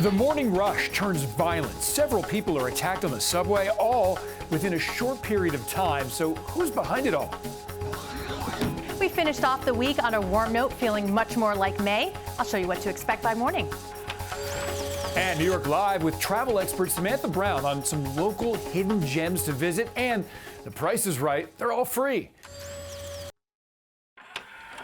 The morning rush turns violent. Several people are attacked on the subway, all within a short period of time. So who's behind it all? We finished off the week on a warm note, feeling much more like May. I'll show you what to expect by morning. And New York Live with travel expert Samantha Brown on some local hidden gems to visit. And the price is right. They're all free.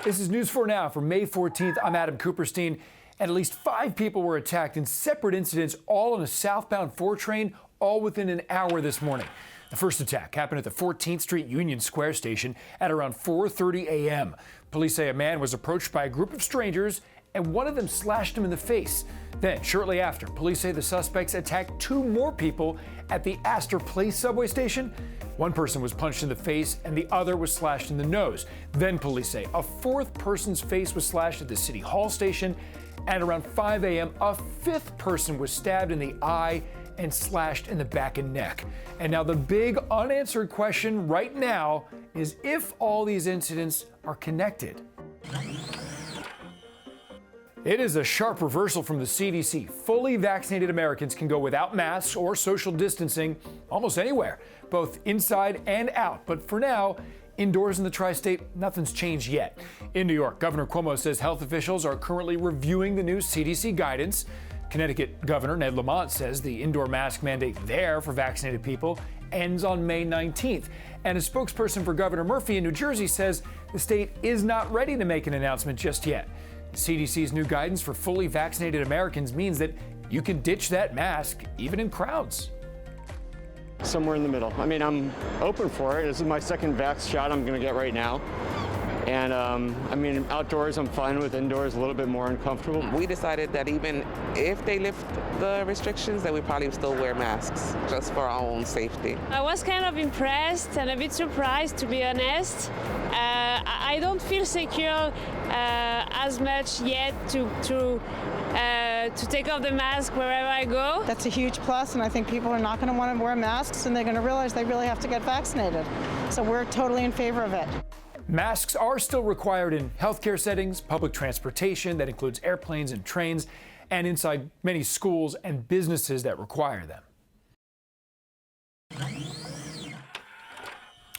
This is News 4 Now for May 14th. I'm Adam Cooperstein. And at least 5 people were attacked in separate incidents, all on a southbound 4 train, all within an hour this morning. The first attack happened at the 14th Street Union Square station at around 4:30 a.m. Police say a man was approached by a group of strangers and one of them slashed him in the face. Then, shortly after, police say the suspects attacked 2 more people at the Astor Place subway station. One person was punched in the face and the other was slashed in the nose. Then police say a 4th person's face was slashed at the City Hall station. At around 5 a.m., a 5th person was stabbed in the eye and slashed in the back and neck. And now the big unanswered question right now is if all these incidents are connected. It is a sharp reversal from the CDC. Fully vaccinated Americans can go without masks or social distancing almost anywhere, both inside and out. But for now, indoors in the tri-state, nothing's changed yet. In New York, Governor Cuomo says health officials are currently reviewing the new CDC guidance. Connecticut Governor Ned Lamont says the indoor mask mandate there for vaccinated people ends on May 19th. And a spokesperson for Governor Murphy in New Jersey says the state is not ready to make an announcement just yet. The CDC's new guidance for fully vaccinated Americans means that you can ditch that mask even in crowds. Somewhere in the middle. I mean, I'm open for it. This is my second vax shot I'm going to get right now. And I mean, outdoors I'm fine with, indoors a little bit more uncomfortable. We decided that even if they lift the restrictions, that we probably still wear masks just for our own safety. I was kind of impressed and a bit surprised, to be honest. I don't feel secure as much yet to take off the mask wherever I go. That's a huge plus, and I think people are not going to want to wear masks, and they're going to realize they really have to get vaccinated. So we're totally in favor of it. Masks are still required in healthcare settings, public transportation, that includes airplanes and trains, and inside many schools and businesses that require them.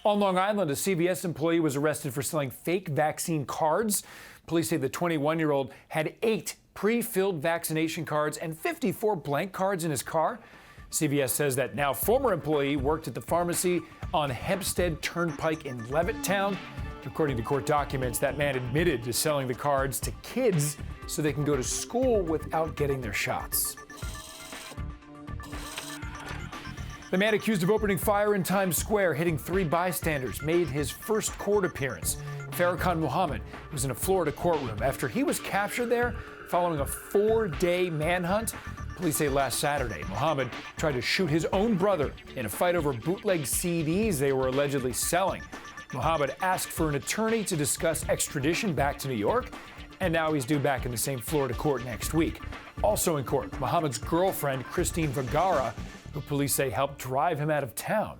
On Long Island, a CVS employee was arrested for selling fake vaccine cards. Police say the 21-year-old had 8 pre-filled vaccination cards and 54 blank cards in his car. CVS says that now former employee worked at the pharmacy on Hempstead Turnpike in Levittown. According to court documents, that man admitted to selling the cards to kids so they can go to school without getting their shots. The man accused of opening fire in Times Square, hitting 3 bystanders, made his first court appearance. Farrakhan Muhammad was in a Florida courtroom after he was captured there following a 4-day manhunt. Police say last Saturday, Muhammad tried to shoot his own brother in a fight over bootleg CDs they were allegedly selling. Muhammad asked for an attorney to discuss extradition back to New York, and now he's due back in the same Florida court next week. Also in court, Muhammad's girlfriend, Christine Vergara, who police say helped drive him out of town.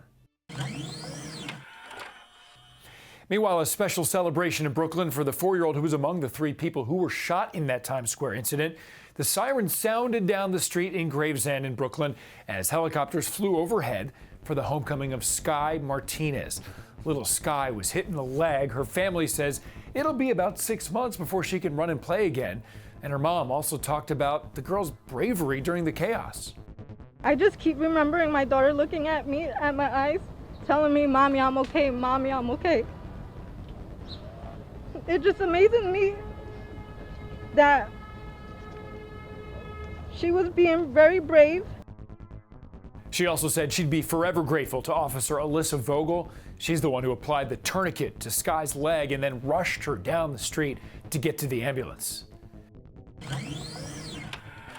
Meanwhile, a special celebration in Brooklyn for the 4-year-old who was among the 3 people who were shot in that Times Square incident. The siren sounded down the street in Gravesend in Brooklyn as helicopters flew overhead for the homecoming of Sky Martinez. Little Sky was hit in the leg. Her family says it'll be about 6 months before she can run and play again. And her mom also talked about the girl's bravery during the chaos. I just keep remembering my daughter looking at me, at my eyes, telling me, "Mommy, I'm okay. Mommy, I'm okay." It just amazes me that she was being very brave. She also said she'd be forever grateful to Officer Alyssa Vogel. She's the one who applied the tourniquet to Sky's leg and then rushed her down the street to get to the ambulance.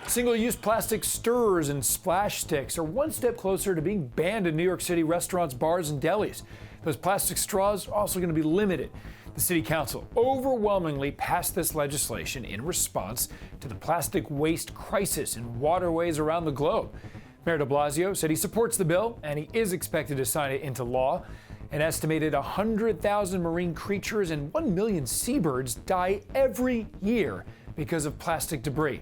Single-use plastic stirrers and splash sticks are one step closer to being banned in New York City restaurants, bars, and delis. Those plastic straws are also going to be limited. The City Council overwhelmingly passed this legislation in response to the plastic waste crisis in waterways around the globe. Mayor de Blasio said he supports the bill, and he is expected to sign it into law. An estimated 100,000 marine creatures and 1 million seabirds die every year because of plastic debris.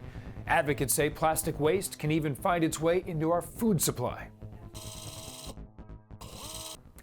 Advocates say plastic waste can even find its way into our food supply.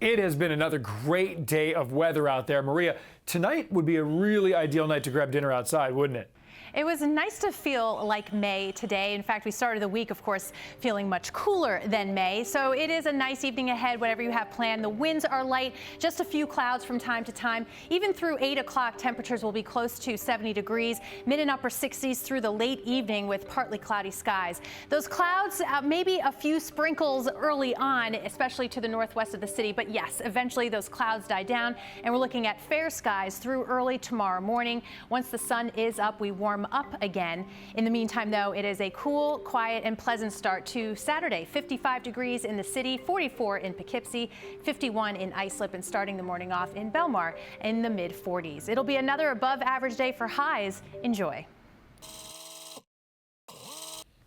It has been another great day of weather out there. Maria, tonight would be a really ideal night to grab dinner outside, wouldn't it? It was nice to feel like May today. In fact, we started the week, of course, feeling much cooler than May. So it is a nice evening ahead, whatever you have planned. The winds are light, just a few clouds from time to time. Even through 8 o'clock, temperatures will be close to 70 degrees, mid and upper 60s through the late evening with partly cloudy skies. Those clouds, maybe a few sprinkles early on, especially to the northwest of the city. But yes, eventually those clouds die down, and we're looking at fair skies through early tomorrow morning. Once the sun is up, we warm up again. In the meantime, though, it is a cool, quiet, and pleasant start to Saturday. 55 degrees in the city, 44 in Poughkeepsie, 51 in Islip, and starting the morning off in Belmar in the mid-40s. It'll be another above-average day for highs. Enjoy.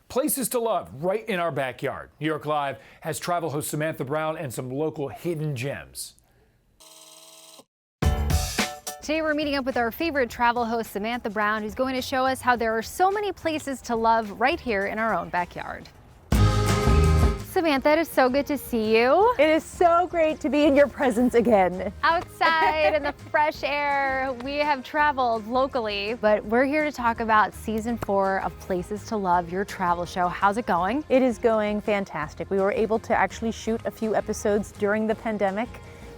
Places to love right in our backyard. New York Live has travel host Samantha Brown and some local hidden gems. Today we're meeting up with our favorite travel host, Samantha Brown, who's going to show us how there are so many places to love right here in our own backyard. Samantha, it is so good to see you. It is so great to be in your presence again. Outside in the fresh air, we have traveled locally, but we're here to talk about season 4 of Places to Love, your travel show. How's it going? It is going fantastic. We were able to actually shoot a few episodes during the pandemic.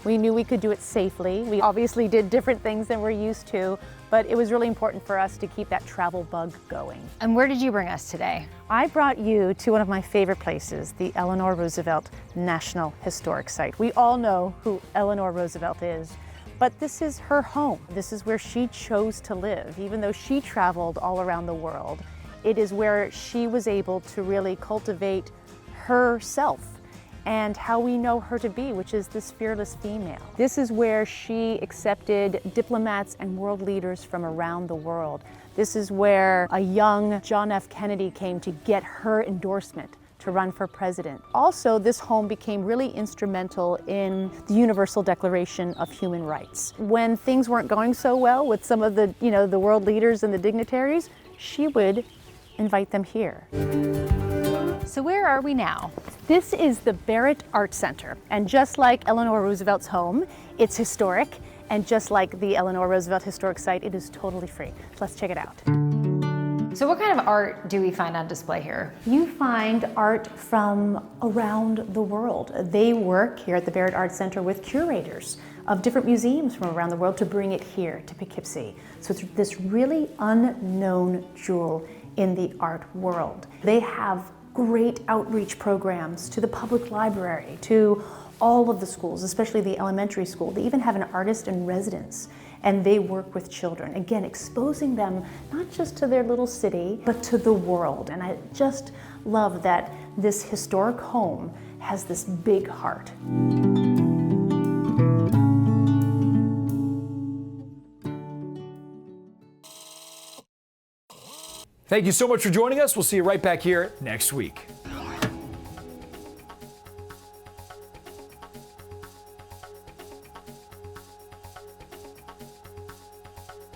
We knew we could do it safely. We obviously did different things than we're used to, but it was really important for us to keep that travel bug going. And where did you bring us today? I brought you to one of my favorite places, the Eleanor Roosevelt National Historic Site. We all know who Eleanor Roosevelt is, but this is her home. This is where she chose to live. Even though she traveled all around the world, it is where she was able to really cultivate herself and how we know her to be, which is this fearless female. This is where she accepted diplomats and world leaders from around the world. This is where a young John F. Kennedy came to get her endorsement to run for president. Also, this home became really instrumental in the Universal Declaration of Human Rights. When things weren't going so well with some of the, the world leaders and the dignitaries, she would invite them here. So where are we now? This is the Barrett Art Center, and just like Eleanor Roosevelt's home, it's historic, and just like the Eleanor Roosevelt Historic Site, it is totally free. Let's check it out. So what kind of art do we find on display here? You find art from around the world. They work here at the Barrett Art Center with curators of different museums from around the world to bring it here to Poughkeepsie. So it's this really unknown jewel in the art world. They have great outreach programs to the public library, to all of the schools, especially the elementary school. They even have an artist in residence, and they work with children, again, exposing them not just to their little city, but to the world. And I just love that this historic home has this big heart. Thank you so much for joining us. We'll see you right back here next week.